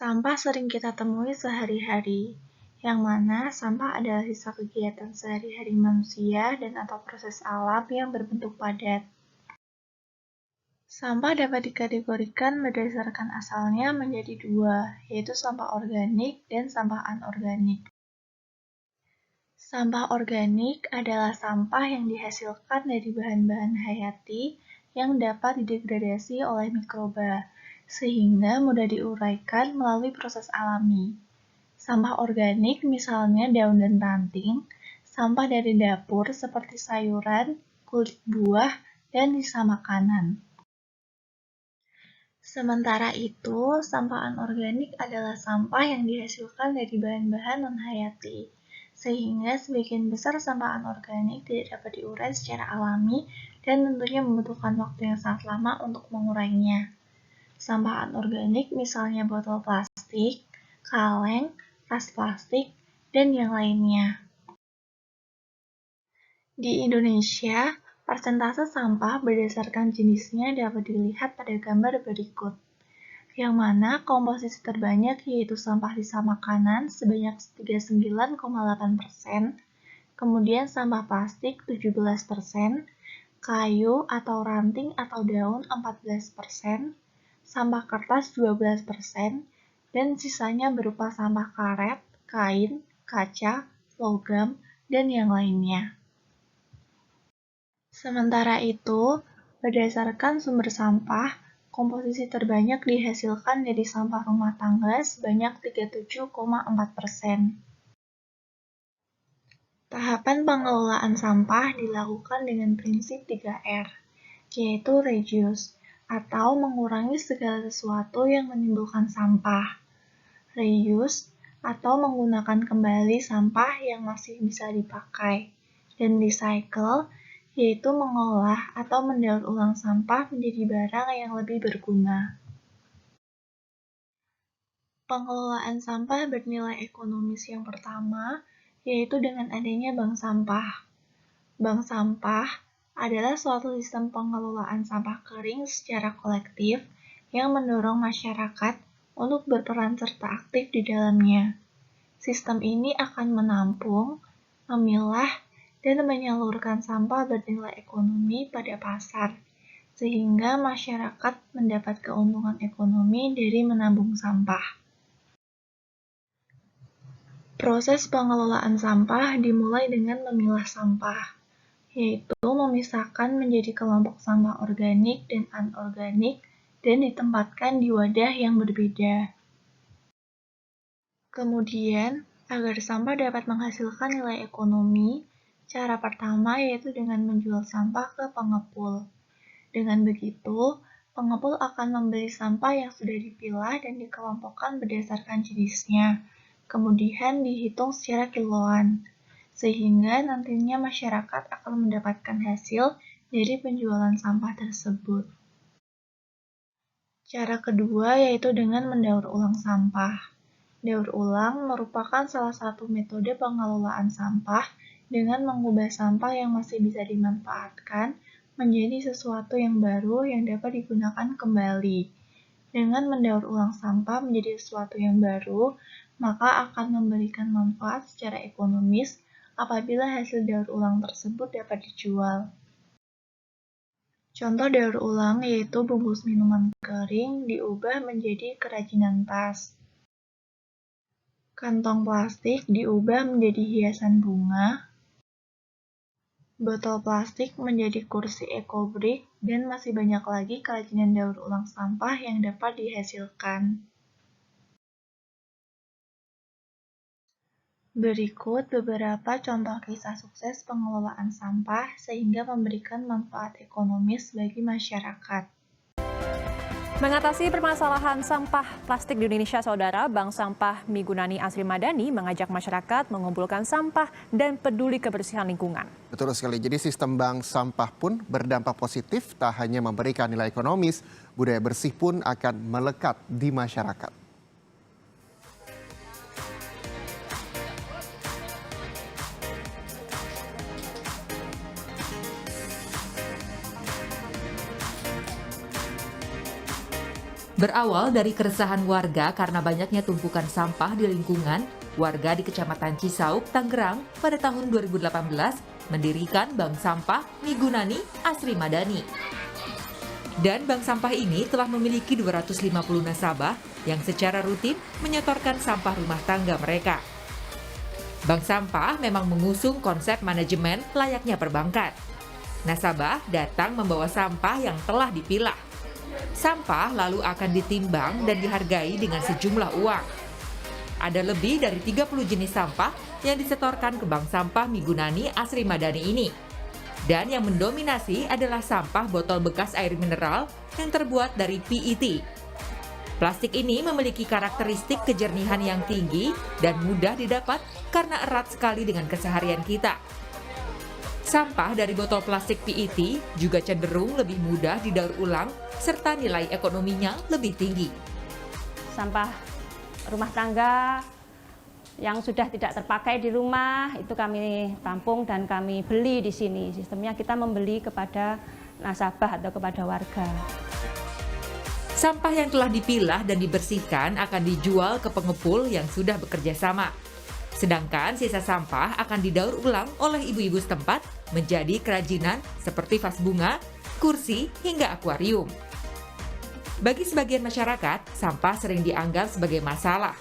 Sampah sering kita temui sehari-hari, yang mana sampah adalah sisa kegiatan sehari-hari manusia dan atau proses alam yang berbentuk padat. Sampah dapat dikategorikan berdasarkan asalnya menjadi dua, yaitu sampah organik dan sampah anorganik. Sampah organik adalah sampah yang dihasilkan dari bahan-bahan hayati yang dapat didegradasi oleh mikroba, sehingga mudah diuraikan melalui proses alami. Sampah organik misalnya daun dan ranting, sampah dari dapur seperti sayuran, kulit buah, dan sisa makanan. Sementara itu, sampah anorganik adalah sampah yang dihasilkan dari bahan-bahan non-hayati, sehingga sebagian besar sampah anorganik tidak dapat diurai secara alami dan tentunya membutuhkan waktu yang sangat lama untuk mengurainya. Sampah anorganik misalnya botol plastik, kaleng, tas plastik, dan yang lainnya. Di Indonesia, persentase sampah berdasarkan jenisnya dapat dilihat pada gambar berikut, yang mana komposisi terbanyak yaitu sampah sisa makanan sebanyak 39,8%, kemudian sampah plastik 17%, kayu atau ranting atau daun 14%, sampah kertas 12%, dan sisanya berupa sampah karet, kain, kaca, logam, dan yang lainnya. Sementara itu, berdasarkan sumber sampah, komposisi terbanyak dihasilkan dari sampah rumah tangga sebanyak 37,4%. Tahapan pengelolaan sampah dilakukan dengan prinsip 3R, yaitu reduce, atau mengurangi segala sesuatu yang menimbulkan sampah. Reuse, atau menggunakan kembali sampah yang masih bisa dipakai. Dan recycle, yaitu mengolah atau mendaur ulang sampah menjadi barang yang lebih berguna. Pengelolaan sampah bernilai ekonomis yang pertama, yaitu dengan adanya bank sampah. Bank sampah adalah suatu sistem pengelolaan sampah kering secara kolektif yang mendorong masyarakat untuk berperan serta aktif di dalamnya. Sistem ini akan menampung, memilah, dan menyalurkan sampah bernilai ekonomi pada pasar, sehingga masyarakat mendapat keuntungan ekonomi dari menabung sampah. Proses pengelolaan sampah dimulai dengan memilah sampah, yaitu memisahkan menjadi kelompok sampah organik dan anorganik dan ditempatkan di wadah yang berbeda. Kemudian, agar sampah dapat menghasilkan nilai ekonomi, cara pertama yaitu dengan menjual sampah ke pengepul. Dengan begitu, pengepul akan membeli sampah yang sudah dipilah dan dikelompokkan berdasarkan jenisnya, kemudian dihitung secara kiloan, sehingga nantinya masyarakat akan mendapatkan hasil dari penjualan sampah tersebut. Cara kedua yaitu dengan mendaur ulang sampah. Daur ulang merupakan salah satu metode pengelolaan sampah dengan mengubah sampah yang masih bisa dimanfaatkan menjadi sesuatu yang baru yang dapat digunakan kembali. Dengan mendaur ulang sampah menjadi sesuatu yang baru, maka akan memberikan manfaat secara ekonomis apabila hasil daur ulang tersebut dapat dijual. Contoh daur ulang yaitu bungkus minuman kering diubah menjadi kerajinan tas. Kantong plastik diubah menjadi hiasan bunga. Botol plastik menjadi kursi ekobrik, dan masih banyak lagi kerajinan daur ulang sampah yang dapat dihasilkan. Berikut beberapa contoh kisah sukses pengelolaan sampah sehingga memberikan manfaat ekonomis bagi masyarakat. Mengatasi permasalahan sampah plastik di Indonesia, Saudara, Bank Sampah Migunani Asri Madani mengajak masyarakat mengumpulkan sampah dan peduli kebersihan lingkungan. Betul sekali, jadi sistem bank sampah pun berdampak positif, tak hanya memberikan nilai ekonomis, budaya bersih pun akan melekat di masyarakat. Berawal dari keresahan warga karena banyaknya tumpukan sampah di lingkungan, warga di Kecamatan Cisauk, Tangerang pada tahun 2018 mendirikan Bank Sampah Migunani Asri Madani. Dan bank sampah ini telah memiliki 250 nasabah yang secara rutin menyetorkan sampah rumah tangga mereka. Bank sampah memang mengusung konsep manajemen layaknya perbankan. Nasabah datang membawa sampah yang telah dipilah. Sampah lalu akan ditimbang dan dihargai dengan sejumlah uang. Ada lebih dari 30 jenis sampah yang disetorkan ke Bank Sampah Migunani Asri Madani ini. Dan yang mendominasi adalah sampah botol bekas air mineral yang terbuat dari PET. Plastik ini memiliki karakteristik kejernihan yang tinggi dan mudah didapat karena erat sekali dengan keseharian kita. Sampah dari botol plastik PET juga cenderung lebih mudah didaur ulang serta nilai ekonominya lebih tinggi. Sampah rumah tangga yang sudah tidak terpakai di rumah itu kami tampung dan kami beli di sini. Sistemnya kita membeli kepada nasabah atau kepada warga. Sampah yang telah dipilah dan dibersihkan akan dijual ke pengepul yang sudah bekerja sama. Sedangkan sisa sampah akan didaur ulang oleh ibu-ibu setempat menjadi kerajinan seperti vas bunga, kursi, hingga akuarium. Bagi sebagian masyarakat, sampah sering dianggap sebagai masalah.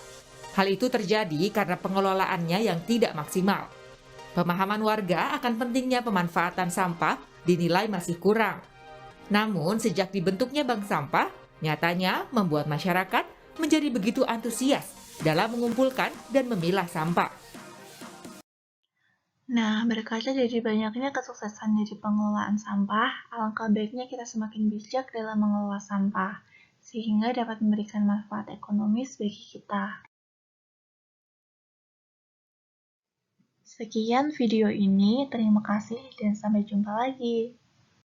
Hal itu terjadi karena pengelolaannya yang tidak maksimal. Pemahaman warga akan pentingnya pemanfaatan sampah dinilai masih kurang. Namun, sejak dibentuknya bank sampah, nyatanya membuat masyarakat menjadi begitu antusias dalam mengumpulkan dan memilah sampah. Nah, berkaca dari banyaknya kesuksesan dari pengelolaan sampah, alangkah baiknya kita semakin bijak dalam mengelola sampah, sehingga dapat memberikan manfaat ekonomis bagi kita. Sekian video ini, terima kasih dan sampai jumpa lagi.